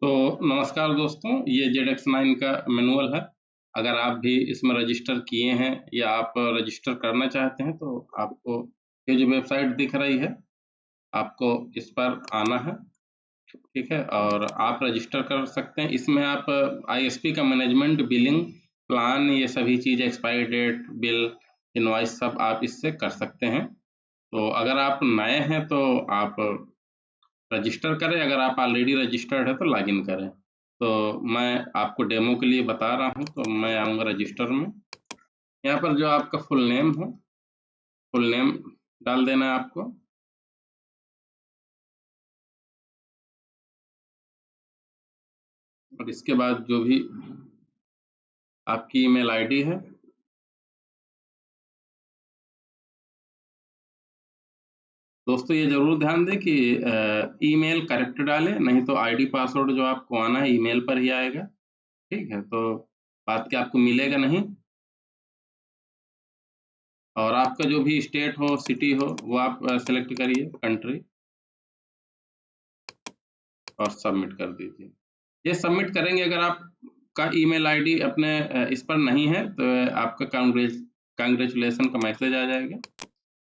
तो नमस्कार दोस्तों, ये ZX9 का मैनुअल है। अगर आप भी इसमें रजिस्टर किए हैं या आप रजिस्टर करना चाहते हैं तो आपको ये जो वेबसाइट दिख रही है, आपको इस पर आना है, ठीक है? और आप रजिस्टर कर सकते हैं। इसमें आप ISP का मैनेजमेंट, बिलिंग, प्लान, ये सभी चीज़, एक्सपायरी डेट, बिल, इनवॉइस सब आप इससे कर सकते हैं। तो अगर आप नए हैं तो आप रजिस्टर करें, अगर आप ऑलरेडी रजिस्टर्ड है तो लॉगिन करें। तो मैं आपको डेमो के लिए बता रहा हूँ, तो मैं आऊँगा रजिस्टर में। यहाँ पर जो आपका फुल नेम हो, फुल नेम डाल देना है आपको। और इसके बाद जो भी आपकी ईमेल आईडी है, दोस्तों ये ज़रूर ध्यान दें कि ईमेल करेक्ट डालें, नहीं तो आईडी पासवर्ड जो आपको आना है ईमेल पर ही आएगा, ठीक है? तो बात क्या आपको मिलेगा नहीं। और आपका जो भी स्टेट हो, सिटी हो, वो आप सेलेक्ट करिए, कंट्री, और सबमिट कर दीजिए। ये सबमिट करेंगे, अगर आपका ईमेल आईडी अपने इस पर नहीं है तो आपका कांग्रेचुलेसन का मैसेज आ जाएगा।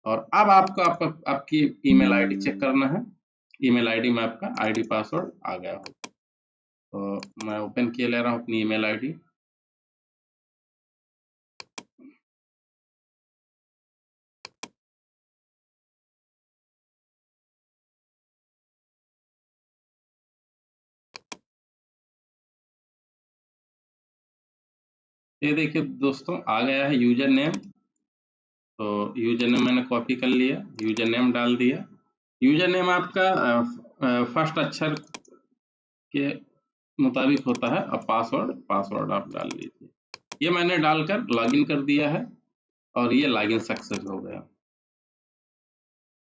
और अब आपको आपकी ईमेल आईडी चेक करना है। ईमेल आईडी में आपका आईडी पासवर्ड आ गया हो, तो मैं ओपन किए ले रहा हूँ अपनी ईमेल आईडी। ये देखिए दोस्तों, आ गया है यूजर नेम। तो यूजर नेम मैंने कॉपी कर लिया, यूजर नेम डाल दिया। यूजर नेम आपका फर्स्ट अक्षर के मुताबिक होता है। अब पासवर्ड आप डाल लीजिए। ये मैंने डालकर लॉगिन कर दिया है और ये लॉगिन सक्सेस हो गया।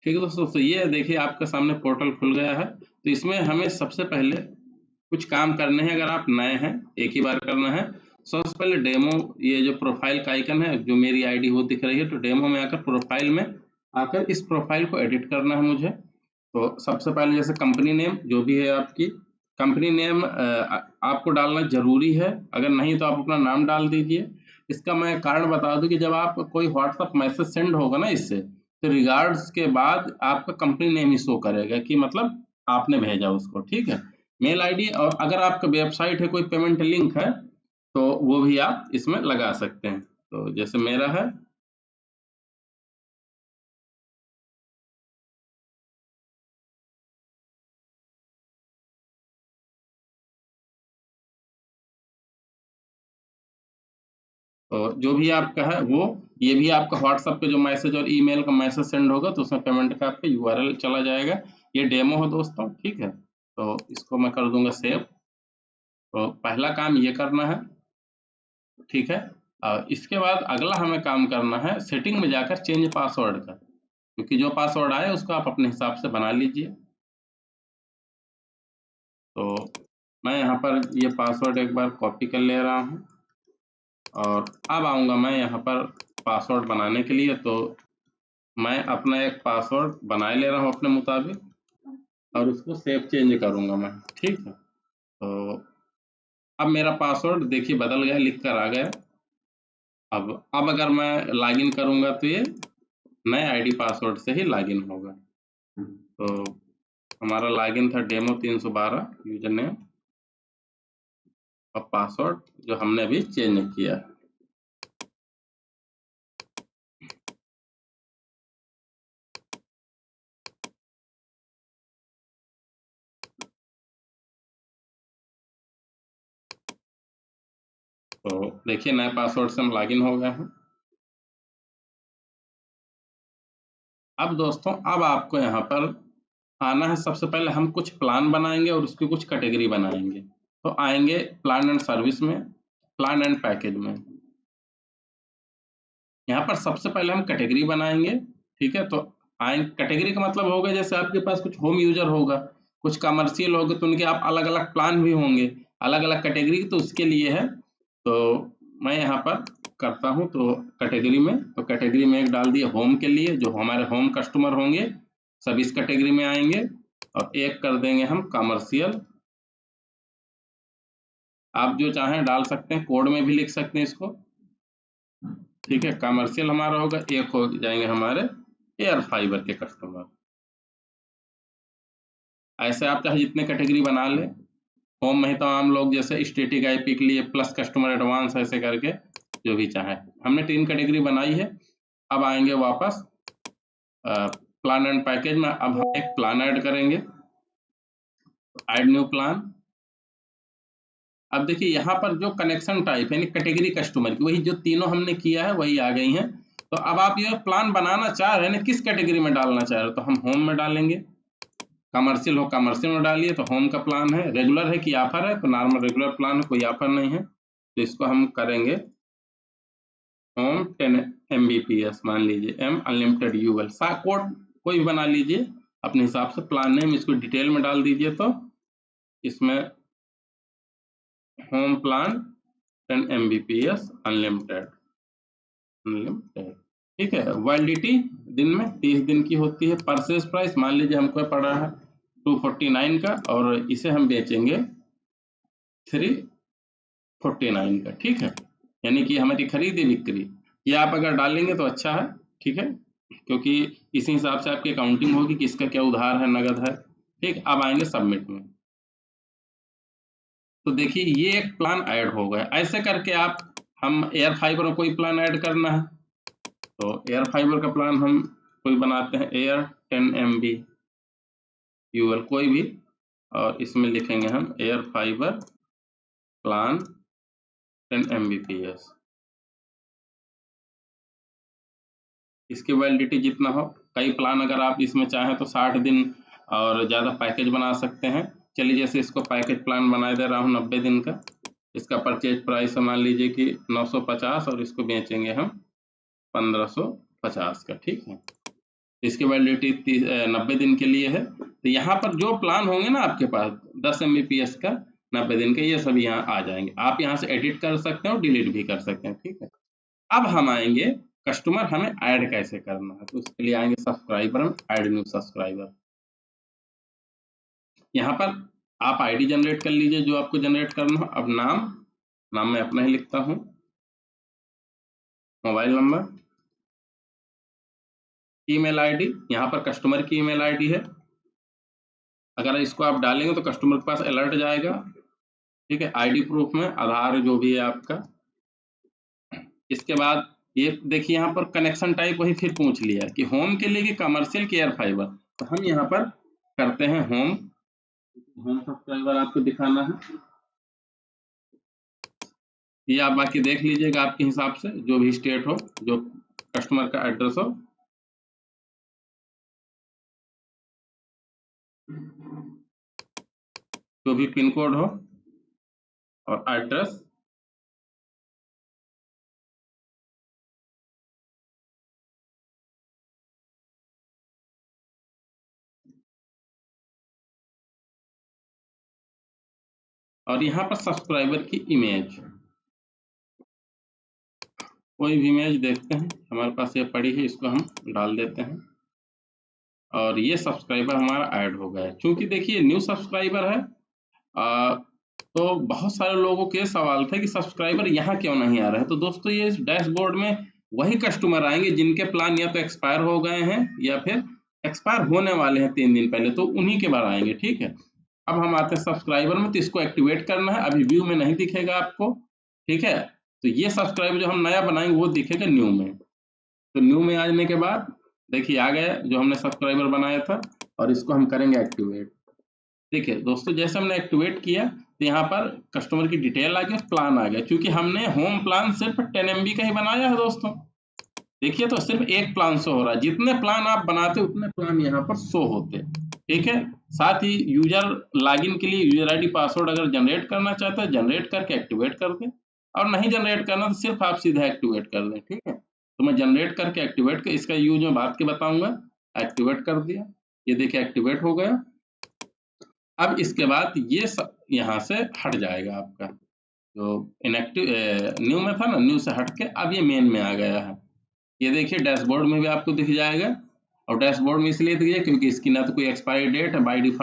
ठीक है दोस्तों, तो ये देखिए आपके सामने पोर्टल खुल गया है। तो इसमें हमें सबसे पहले कुछ काम करने हैं। अगर आप नए हैं, एक ही बार करना है। सबसे पहले डेमो, ये जो प्रोफाइल का आइकन है, जो मेरी आईडी वो दिख रही है, तो डेमो में आकर प्रोफाइल में आकर इस प्रोफाइल को एडिट करना है मुझे। तो सबसे पहले जैसे कंपनी नेम जो भी है आपकी, कंपनी नेम आपको डालना ज़रूरी है। अगर नहीं तो आप अपना नाम डाल दीजिए। इसका मैं कारण बता दूं कि जब आप कोई व्हाट्सएप मैसेज सेंड होगा ना इससे, तो रिगार्ड्स के बाद आपका कंपनी नेम ही शो करेगा कि मतलब आपने भेजा उसको, ठीक है? मेल आईडी, और अगर आपका वेबसाइट है, कोई पेमेंट लिंक है, तो वो भी आप इसमें लगा सकते हैं। तो जैसे मेरा है, तो जो भी आपका है वो, ये भी आपका व्हाट्सएप पे जो मैसेज और ईमेल का मैसेज सेंड होगा तो उसमें पेमेंट का आपका यूआरएल चला जाएगा। ये डेमो है दोस्तों, ठीक है? तो इसको मैं कर दूंगा सेव। तो पहला काम ये करना है, ठीक है? इसके बाद अगला हमें काम करना है सेटिंग में जाकर चेंज पासवर्ड का, क्योंकि जो पासवर्ड आए उसको आप अपने हिसाब से बना लीजिए। तो मैं यहाँ पर ये पासवर्ड एक बार कॉपी कर ले रहा हूँ, और अब आऊँगा मैं यहाँ पर पासवर्ड बनाने के लिए। तो मैं अपना एक पासवर्ड बनाए ले रहा हूँ अपने मुताबिक, और उसको सेव चेंज करूँगा मैं, ठीक है? तो अब मेरा पासवर्ड देखिए बदल गया, लिख कर आ गया। अब अगर मैं लॉगिन करूँगा तो ये नए आईडी पासवर्ड से ही लॉगिन होगा। तो हमारा लॉगिन था डेमो 312 यूजर नेम, और पासवर्ड जो हमने अभी चेंज किया है। तो देखिए नए पासवर्ड से हम लॉगिन हो गए हैं। अब दोस्तों, अब आपको यहाँ पर आना है। सबसे पहले हम कुछ प्लान बनाएंगे और उसकी कुछ कैटेगरी बनाएंगे। तो आएंगे प्लान एंड सर्विस में, प्लान एंड पैकेज में। यहाँ पर सबसे पहले हम कैटेगरी बनाएंगे, ठीक है? तो कैटेगरी का मतलब होगा, जैसे आपके पास कुछ होम यूजर होगा, कुछ कमर्शियल होगा, तो उनके आप अलग अलग प्लान भी होंगे, अलग अलग कैटेगरी, तो उसके लिए है। तो मैं यहाँ पर करता हूँ, तो कैटेगरी में एक डाल दिया होम के लिए, जो हमारे होम कस्टमर होंगे सब इस कैटेगरी में आएंगे। और एक कर देंगे हम कमर्शियल, आप जो चाहें डाल सकते हैं, कोड में भी लिख सकते हैं इसको, ठीक है। कमर्शियल हमारा होगा, एक हो जाएंगे हमारे एयर फाइबर के कस्टमर। ऐसे आप चाहे जितने कैटेगरी बना ले। होम में ही तमाम लोग जैसे स्टैटिक आईपी के लिए प्लस कस्टमर एडवांस, ऐसे करके जो भी चाहे। हमने 3 कैटेगरी बनाई है। अब आएंगे वापस प्लान एंड पैकेज में। अब हम एक प्लान ऐड करेंगे, ऐड न्यू प्लान। अब देखिए यहाँ पर जो कनेक्शन टाइप है कैटेगरी कस्टमर की, वही जो तीनों हमने किया है वही आ गई हैं। तो अब आप ये प्लान बनाना चाह रहे हैं किस कैटेगरी में डालना चाह रहे हो, तो हम होम में डालेंगे। कमर्शियल हो कमर्शियल में डालिए, तो होम का प्लान है। रेगुलर है कि ऑफर है, तो नॉर्मल रेगुलर प्लान है, कोई ऑफर नहीं है। तो इसको हम करेंगे होम 10 Mbps, मान लीजिए एम अनलिमिटेड यूएल। कोड कोई भी बना लीजिए अपने हिसाब से। प्लान नेम इसको डिटेल में डाल दीजिए, तो इसमें होम प्लान 10 Mbps अनलिमिटेड, ठीक है। वैलिडिटी दिन में 30 दिन की होती है। परचेज प्राइस मान लीजिए हमको पड़ रहा है 249 का, और इसे हम बेचेंगे 349 का, ठीक है। यानी कि हमारी खरीदी बिक्री, ये आप अगर डालेंगे तो अच्छा है, ठीक है, क्योंकि इसी हिसाब से आपकी अकाउंटिंग होगी कि इसका क्या उधार है, नगद है, ठीक। अब आएंगे सबमिट में। तो देखिए ये एक प्लान ऐड हो गया। ऐसे करके आप, हम एयर फाइबर में कोई प्लान ऐड करना है, तो एयर फाइबर का प्लान हम कोई बनाते हैं, एयर 10 MB यूएल कोई भी, और इसमें लिखेंगे हम एयर फाइबर प्लान 10 Mbps। इसकी वैलिडिटी जितना हो, कई प्लान अगर आप इसमें चाहें तो 60 दिन और ज़्यादा पैकेज बना सकते हैं। चलिए जैसे इसको पैकेज प्लान बना दे रहा हूँ 90 दिन का। इसका परचेज प्राइस मान लीजिए कि 950, और इसको बेचेंगे हम 1550 का, ठीक है। इसकी वैलिडिटी 90 दिन के लिए है। तो यहाँ पर जो प्लान होंगे ना आपके पास 10 Mbps का 90 दिन के, ये सब यहाँ आ जाएंगे। आप यहाँ से एडिट कर सकते हैं और डिलीट भी कर सकते हैं, ठीक है। अब हम आएंगे कस्टमर हमें ऐड कैसे करना है, तो उसके लिए आएंगे सब्सक्राइबर में, ऐड न्यू सब्सक्राइबर। यहाँ पर आप आईडी जनरेट कर लीजिए जो आपको जनरेट करना हो। अब नाम मैं अपना ही लिखता हूँ, मोबाइल नंबर, ईमेल आईडी, यहाँ पर कस्टमर की ईमेल आईडी है। अगर इसको आप डालेंगे तो कस्टमर के पास अलर्ट जाएगा, ठीक है। आईडी प्रूफ में आधार जो भी है आपका। इसके बाद ये देखिए यहाँ पर कनेक्शन टाइप वही फिर पूछ लिया कि होम के लिए कि कमर्शियल की एयर फाइबर, तो हम यहाँ पर करते हैं होम सब्सक्राइबर आपको दिखाना है। ये आप बाकी देख लीजिएगा आपके हिसाब से, जो भी स्टेट हो, जो कस्टमर का एड्रेस हो। जो भी पिन कोड हो और एड्रेस, और यहाँ पर सब्सक्राइबर की इमेज, कोई भी इमेज देखते हैं, हमारे पास ये पड़ी है, इसको हम डाल देते हैं, और ये सब्सक्राइबर हमारा ऐड हो गया है। क्योंकि देखिए न्यू सब्सक्राइबर है, तो बहुत सारे लोगों के सवाल थे कि सब्सक्राइबर यहाँ क्यों नहीं आ रहा है। तो दोस्तों ये डैशबोर्ड में वही कस्टमर आएंगे जिनके प्लान या तो एक्सपायर हो गए हैं या फिर एक्सपायर होने वाले हैं 3 दिन पहले, तो उन्हीं के बाद आएंगे, ठीक है। अब हम आते हैं सब्सक्राइबर में, तो इसको एक्टिवेट करना है। अभी व्यू में नहीं दिखेगा आपको, ठीक है। तो ये सब्सक्राइबर जो हम नया बनाएंगे वो दिखेगा न्यू में। तो न्यू में आने के बाद देखिए आ गया जो हमने सब्सक्राइबर बनाया था, और इसको हम करेंगे एक्टिवेट। देखिए दोस्तों जैसे हमने एक्टिवेट किया तो यहाँ पर कस्टमर की डिटेल आ गई, प्लान आ गया। क्योंकि हमने होम प्लान सिर्फ 10 MB का ही बनाया है दोस्तों। देखिए तो सिर्फ एक प्लान शो हो रहा है, जितने प्लान आप बनाते उतने प्लान यहाँ पर शो होते, ठीक है। साथ ही यूजर लॉगिन के लिए यूजर आईडी पासवर्ड अगर जनरेट करना चाहते हैं, जनरेट करके एक्टिवेट कर दें, और नहीं जनरेट करना तो सिर्फ आप सीधा एक्टिवेट कर दें, ठीक है। तो मैं जनरेट करके एक्टिवेट कर, इसका यूज मैं बात के बताऊंगा। एक्टिवेट कर दिया, ये देखिए एक्टिवेट हो गया। अब इसके बाद ये यहाँ से हट जाएगा आपका, जो इनएक्टिव न्यू में था ना, न्यू से हट के अब ये मेन में आ गया है। ये देखिए डैशबोर्ड में भी आपको दिख जाएगा, और डैशबोर्ड में इसलिए दिख जाए क्योंकि इसकी ना तो कोई एक्सपायरी डेट है, बाय डिफॉल्ट